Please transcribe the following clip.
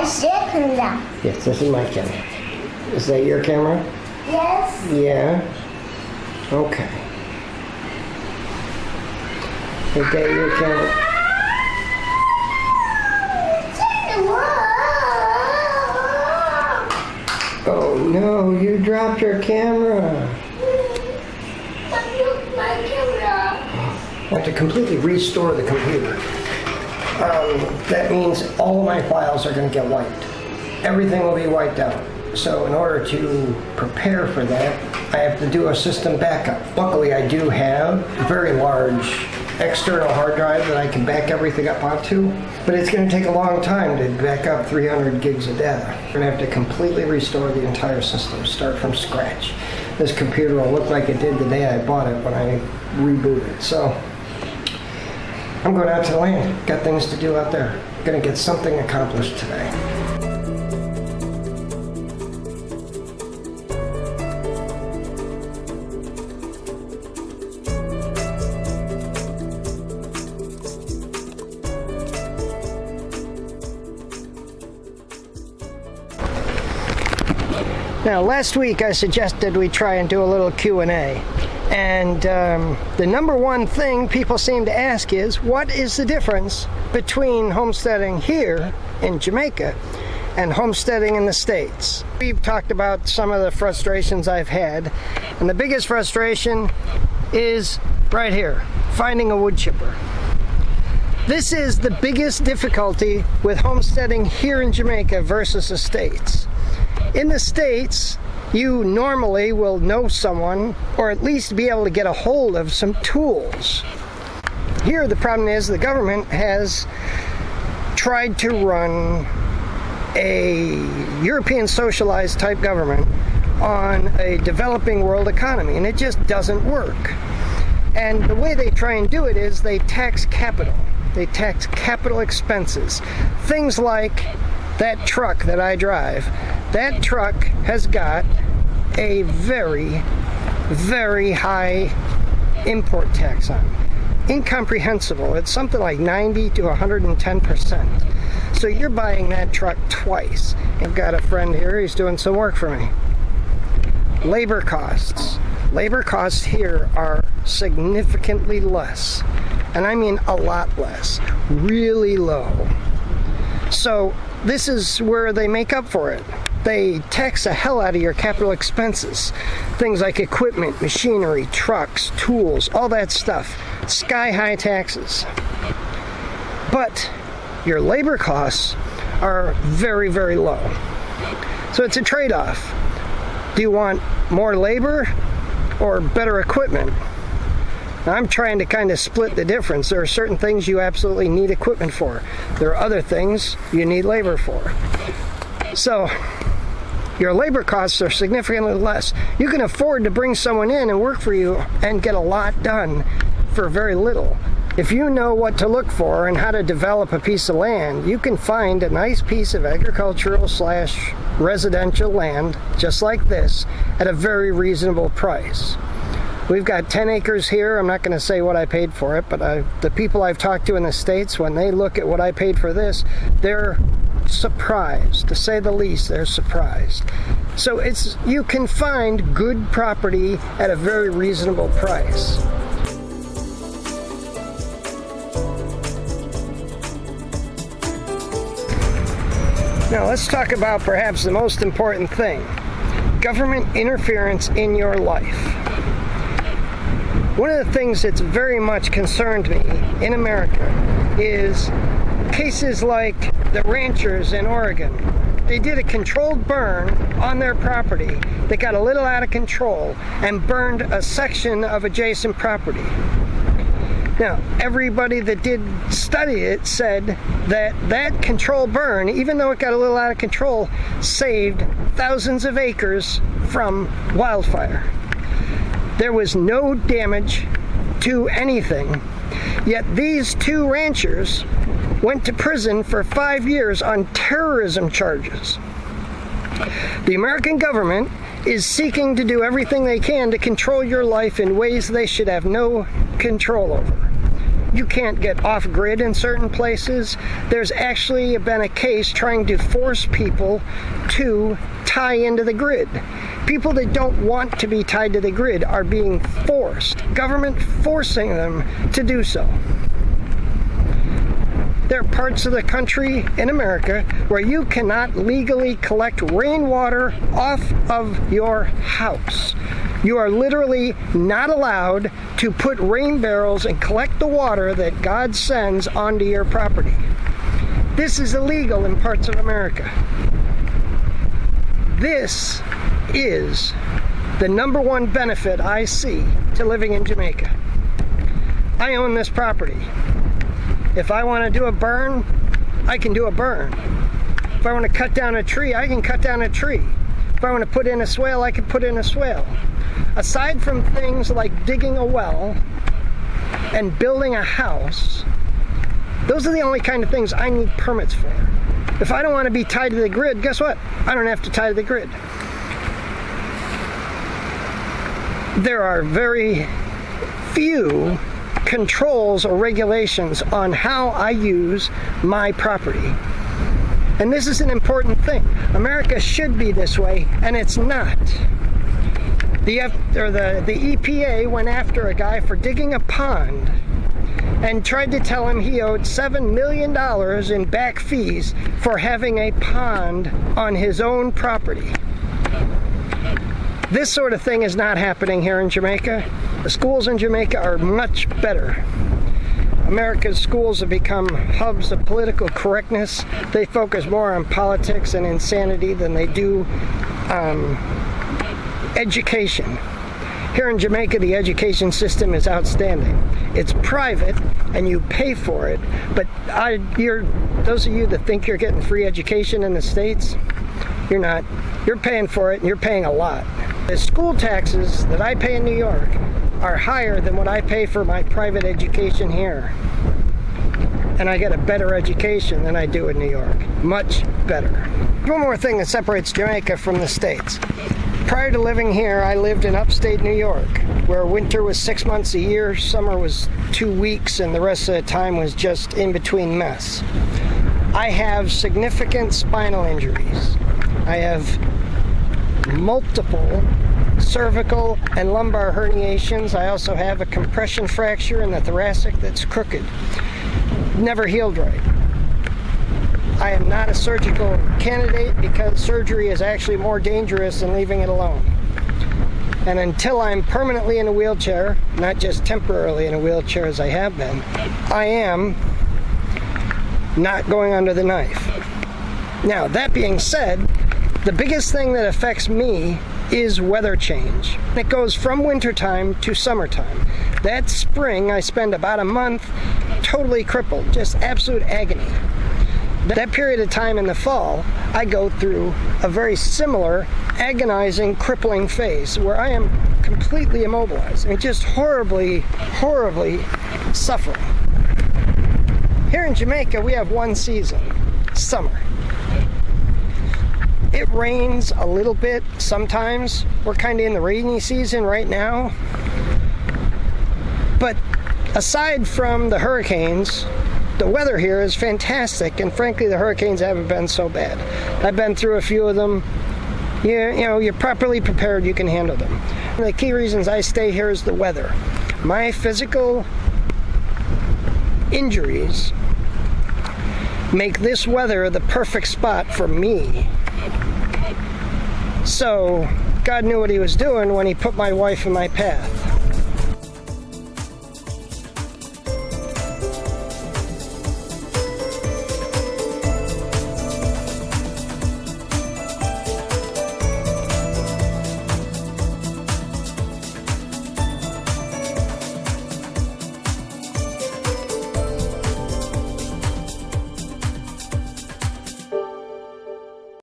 camera. Yes, this is my camera. Is that your camera? Yes. Yeah. Okay. Is that your camera? Oh no, you dropped your camera. I dropped my camera. I have to completely restore the computer. That means all of my files are going to get wiped. Everything will be wiped out. So in order to prepare for that, I have to do a system backup. Luckily, I do have a very large external hard drive that I can back everything up onto, but it's going to take a long time to back up 300 gigs of data. I'm going to have to completely restore the entire system, start from scratch. This computer will look like it did the day I bought it when I rebooted. So I'm going out to the land. Got things to do out there. Going to get something accomplished today. Now, last week I suggested we try and do a little Q&A. And the number one thing people seem to ask is, what is the difference between homesteading here in Jamaica and homesteading in the States? We've talked about some of the frustrations I've had, and the biggest frustration is right here, finding a wood chipper. This is the biggest difficulty with homesteading here in Jamaica versus the States. In the States, you normally will know someone, or at least be able to get a hold of some tools. Here, the problem is the government has tried to run a European socialized type government on a developing world economy, and it just doesn't work. And the way they try and do it is they tax capital. They tax capital expenses. Things like that truck that I drive. That truck has got a very, very high import tax on it. Incomprehensible. It's something like 90 to 110%. So you're buying that truck twice. I've got a friend here, he's doing some work for me. Labor costs. Labor costs here are significantly less. And I mean a lot less. Really low. So this is where they make up for it. They tax the hell out of your capital expenses. Things like equipment, machinery, trucks, tools, all that stuff. Sky-high taxes. But your labor costs are very, very low. So it's a trade-off. Do you want more labor or better equipment? I'm trying to kind of split the difference. There are certain things you absolutely need equipment for. There are other things you need labor for. So your labor costs are significantly less. You can afford to bring someone in and work for you and get a lot done for very little. If you know what to look for and how to develop a piece of land, you can find a nice piece of agricultural/residential land just like this at a very reasonable price. We've got 10 acres here. I'm not going to say what I paid for it, but the people I've talked to in the States, when they look at what I paid for this, they're surprised. To say the least, they're surprised. So you can find good property at a very reasonable price. Now let's talk about perhaps the most important thing, government interference in your life. One of the things that's very much concerned me in America is cases like the ranchers in Oregon. They did a controlled burn on their property that got a little out of control and burned a section of adjacent property. Now, everybody that did study it said that that controlled burn, even though it got a little out of control, saved thousands of acres from wildfire. There was no damage to anything, yet these two ranchers went to prison for 5 years on terrorism charges. The American government is seeking to do everything they can to control your life in ways they should have no control over. You can't get off-grid in certain places. There's actually been a case trying to force people to tie into the grid. People that don't want to be tied to the grid are being forced. Government forcing them to do so. There are parts of the country in America where you cannot legally collect rainwater off of your house. You are literally not allowed to put rain barrels and collect the water that God sends onto your property. This is illegal in parts of America. This is the number one benefit I see to living in Jamaica. I own this property. If I want to do a burn, I can do a burn. If I want to cut down a tree, I can cut down a tree. If I want to put in a swale, I can put in a swale. Aside from things like digging a well and building a house, those are the only kind of things I need permits for. If I don't want to be tied to the grid, guess what? I don't have to tie to the grid. There are very few controls or regulations on how I use my property. And this is an important thing. America should be this way, and it's not. The EPA went after a guy for digging a pond and tried to tell him he owed $7 million in back fees for having a pond on his own property. This sort of thing is not happening here in Jamaica. The schools in Jamaica are much better. America's schools have become hubs of political correctness. They focus more on politics and insanity than they do education. Here in Jamaica, the education system is outstanding. It's private, and you pay for it, but those of you that think you're getting free education in the States, you're not. You're paying for it, and you're paying a lot. The school taxes that I pay in New York are higher than what I pay for my private education here. And I get a better education than I do in New York. Much better. One more thing that separates Jamaica from the States. Prior to living here, I lived in upstate New York, where winter was 6 months a year, summer was 2 weeks, and the rest of the time was just in-between mess. I have significant spinal injuries. I have multiple cervical and lumbar herniations. I also have a compression fracture in the thoracic that's crooked. Never healed right. I am not a surgical candidate because surgery is actually more dangerous than leaving it alone. And until I'm permanently in a wheelchair, not just temporarily in a wheelchair as I have been, I am not going under the knife. Now, that being said, the biggest thing that affects me is weather change. It goes from wintertime to summertime. That spring, I spend about a month totally crippled, just absolute agony. That period of time in the fall, I go through a very similar, agonizing, crippling phase where I am completely immobilized. I mean, just horribly, horribly suffering. Here in Jamaica, we have one season, summer. It rains a little bit sometimes. We're kind of in the rainy season right now. But aside from the hurricanes, the weather here is fantastic, and frankly, the hurricanes haven't been so bad. I've been through a few of them. You're properly prepared, you can handle them. One of the key reasons I stay here is the weather. My physical injuries make this weather the perfect spot for me. So, God knew what he was doing when he put my wife in my path.